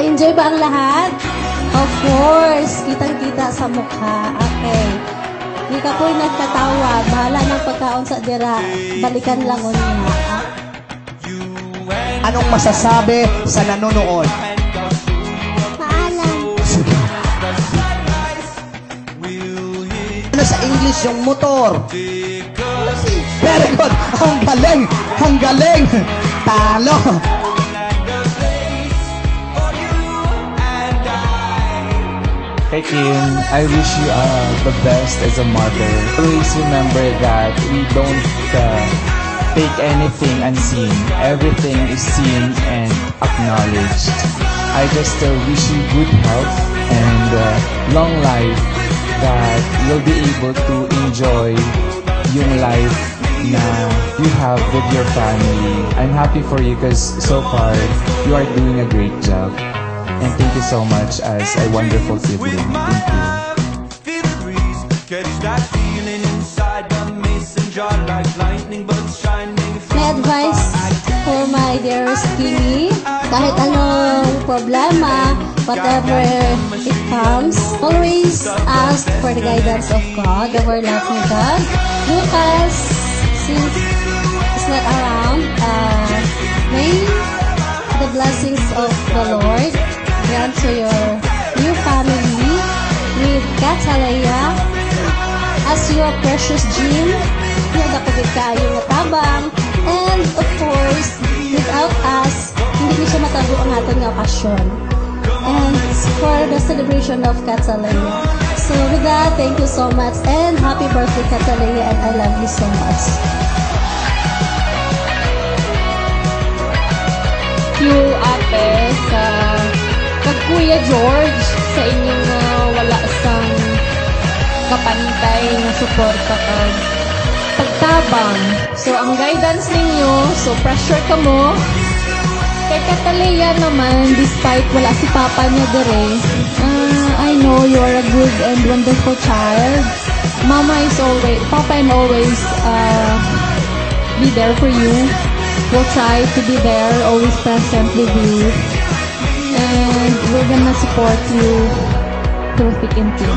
Enjoy ba ang lahat? Of course, kitang-kita sa mukha. Okay. Di ka po'y nagtatawa. Bahala ng pagkaon sa dira. Balikan lang unya. Anong masasabi sa nanonood? Paalam. Ano sa English yung motor? Very good. Ang galing. Ang galing. Talo. Hey Kim, I wish you the best as a mother. Always remember that we don't take anything unseen. Everything is seen and acknowledged. I just wish you good health and long life, that you'll be able to enjoy yung life na you have with your family. I'm happy for you because so far you are doing a great job. And thank you so much as a wonderful sibling. Thank you. May advice for my dearest Kimi. Kahit anong problema, whatever it comes, always ask for the guidance of God, the everlasting God. Lucas, since it's not around, may the blessings of the Lord grant to your new family with Catalaya as your precious gem. Nagakabit kayo na tabang. And of course, without us, hindi siya matabo ang ating okasyon. And for the celebration of Catalaya. So with that, thank you so much and happy birthday Catalaya, and I love you so much. You, ate, sa kag Kuya George, sa inyong wala sang kapantay na suporta kag pagtabang. So, ang guidance ninyo, so pressure ka mo. Kay Catalea naman, despite wala si Papa niya dire, I know you are a good and wonderful child. Mama is always, Papa and always be there for you. We'll try to be there, always present with you. And we're gonna support you through thick and thin.